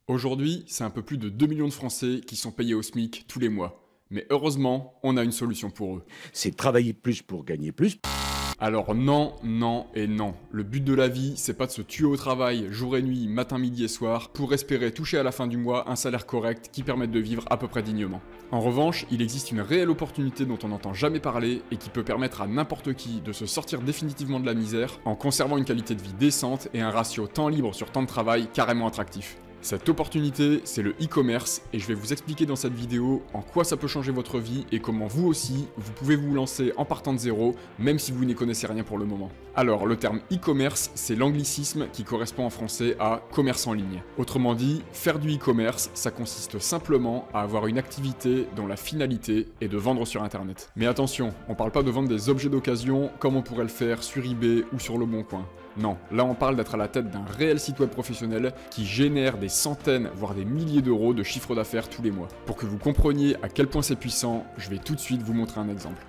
Aujourd'hui, c'est un peu plus de 2 millions de Français qui sont payés au SMIC tous les mois. Mais heureusement, on a une solution pour eux. C'est travailler plus pour gagner plus. Alors non, non et non. Le but de la vie, c'est pas de se tuer au travail, jour et nuit, matin, midi et soir, pour espérer toucher à la fin du mois un salaire correct qui permette de vivre à peu près dignement. En revanche, il existe une réelle opportunité dont on n'entend jamais parler et qui peut permettre à n'importe qui de se sortir définitivement de la misère en conservant une qualité de vie décente et un ratio temps libre sur temps de travail carrément attractif. Cette opportunité, c'est le e-commerce et je vais vous expliquer dans cette vidéo en quoi ça peut changer votre vie et comment vous aussi, vous pouvez vous lancer en partant de zéro, même si vous n'y connaissez rien pour le moment. Alors, le terme e-commerce, c'est l'anglicisme qui correspond en français à commerce en ligne. Autrement dit, faire du e-commerce, ça consiste simplement à avoir une activité dont la finalité est de vendre sur Internet. Mais attention, on parle pas de vendre des objets d'occasion comme on pourrait le faire sur eBay ou sur Le Bon Coin. Non, là on parle d'être à la tête d'un réel site web professionnel qui génère des centaines, voire des milliers d'euros de chiffre d'affaires tous les mois. Pour que vous compreniez à quel point c'est puissant, je vais tout de suite vous montrer un exemple.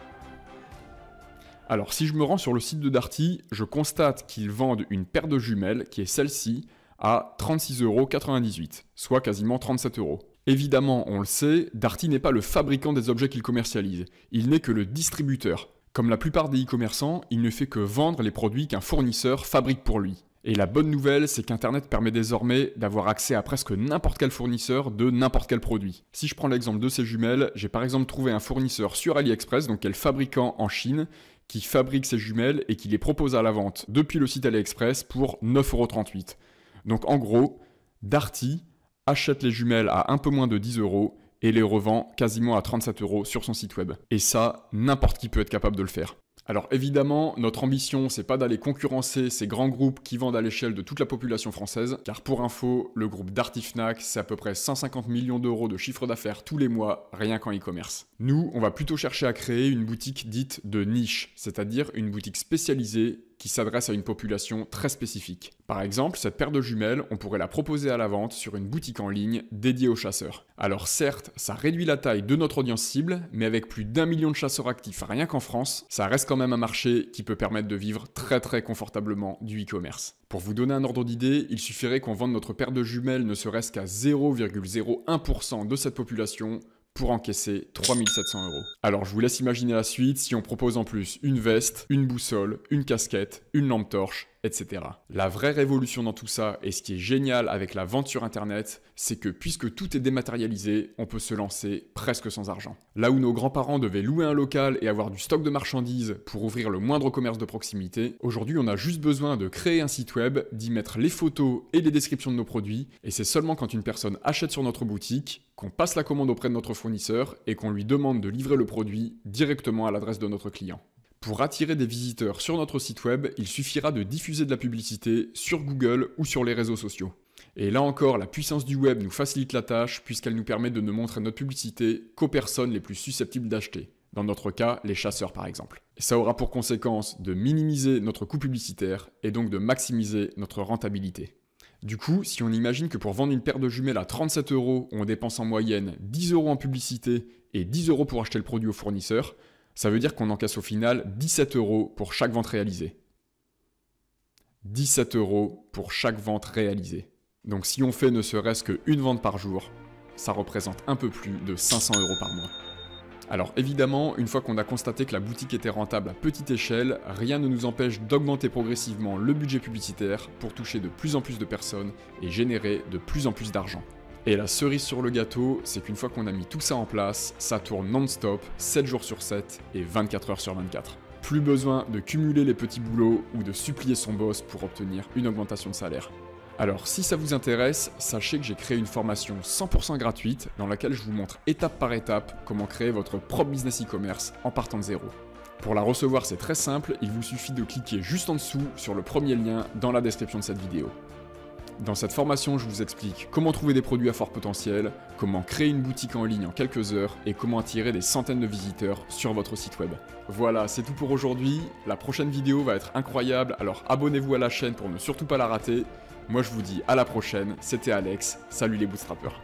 Alors si je me rends sur le site de Darty, je constate qu'ils vendent une paire de jumelles, qui est celle-ci, à 36,98 €, soit quasiment 37 €. Évidemment, on le sait, Darty n'est pas le fabricant des objets qu'il commercialise, il n'est que le distributeur. Comme la plupart des e-commerçants, il ne fait que vendre les produits qu'un fournisseur fabrique pour lui. Et la bonne nouvelle, c'est qu'Internet permet désormais d'avoir accès à presque n'importe quel fournisseur de n'importe quel produit. Si je prends l'exemple de ces jumelles, j'ai par exemple trouvé un fournisseur sur AliExpress, donc qui est le fabricant en Chine, qui fabrique ces jumelles et qui les propose à la vente depuis le site AliExpress pour 9,38 €. Donc en gros, Darty achète les jumelles à un peu moins de 10 € et les revend quasiment à 37 € sur son site web. Et ça, n'importe qui peut être capable de le faire. Alors évidemment, notre ambition, c'est pas d'aller concurrencer ces grands groupes qui vendent à l'échelle de toute la population française, car pour info, le groupe Darty Fnac, c'est à peu près 150 millions d'euros de chiffre d'affaires tous les mois, rien qu'en e-commerce. Nous, on va plutôt chercher à créer une boutique dite de niche, c'est-à-dire une boutique spécialisée qui s'adresse à une population très spécifique. Par exemple, cette paire de jumelles, on pourrait la proposer à la vente sur une boutique en ligne dédiée aux chasseurs. Alors certes, ça réduit la taille de notre audience cible, mais avec plus d'1 million de chasseurs actifs rien qu'en France, ça reste quand même un marché qui peut permettre de vivre très confortablement du e-commerce. Pour vous donner un ordre d'idée, il suffirait qu'on vende notre paire de jumelles ne serait-ce qu'à 0,01% de cette population pour encaisser 3700 €. Alors je vous laisse imaginer la suite si on propose en plus une veste, une boussole, une casquette, une lampe torche, etc. La vraie révolution dans tout ça, et ce qui est génial avec la vente sur Internet, c'est que puisque tout est dématérialisé, on peut se lancer presque sans argent. Là où nos grands-parents devaient louer un local et avoir du stock de marchandises pour ouvrir le moindre commerce de proximité, aujourd'hui on a juste besoin de créer un site web, d'y mettre les photos et les descriptions de nos produits, et c'est seulement quand une personne achète sur notre boutique qu'on passe la commande auprès de notre fournisseur et qu'on lui demande de livrer le produit directement à l'adresse de notre client. Pour attirer des visiteurs sur notre site web, il suffira de diffuser de la publicité sur Google ou sur les réseaux sociaux. Et là encore, la puissance du web nous facilite la tâche puisqu'elle nous permet de ne montrer notre publicité qu'aux personnes les plus susceptibles d'acheter. Dans notre cas, les chasseurs par exemple. Et ça aura pour conséquence de minimiser notre coût publicitaire et donc de maximiser notre rentabilité. Du coup, si on imagine que pour vendre une paire de jumelles à 37 €, on dépense en moyenne 10 € en publicité et 10 € pour acheter le produit au fournisseur, ça veut dire qu'on encaisse au final 17 € pour chaque vente réalisée. 17 € pour chaque vente réalisée. Donc si on fait ne serait-ce qu'une vente par jour, ça représente un peu plus de 500 € par mois. Alors évidemment, une fois qu'on a constaté que la boutique était rentable à petite échelle, rien ne nous empêche d'augmenter progressivement le budget publicitaire pour toucher de plus en plus de personnes et générer de plus en plus d'argent. Et la cerise sur le gâteau, c'est qu'une fois qu'on a mis tout ça en place, ça tourne non-stop, 7 jours sur 7 et 24 heures sur 24. Plus besoin de cumuler les petits boulots ou de supplier son boss pour obtenir une augmentation de salaire. Alors si ça vous intéresse, sachez que j'ai créé une formation 100% gratuite dans laquelle je vous montre étape par étape comment créer votre propre business e-commerce en partant de zéro. Pour la recevoir, c'est très simple, il vous suffit de cliquer juste en dessous sur le premier lien dans la description de cette vidéo. Dans cette formation, je vous explique comment trouver des produits à fort potentiel, comment créer une boutique en ligne en quelques heures et comment attirer des centaines de visiteurs sur votre site web. Voilà, c'est tout pour aujourd'hui. La prochaine vidéo va être incroyable, alors abonnez-vous à la chaîne pour ne surtout pas la rater. Moi je vous dis à la prochaine, c'était Alex, salut les bootstrappers.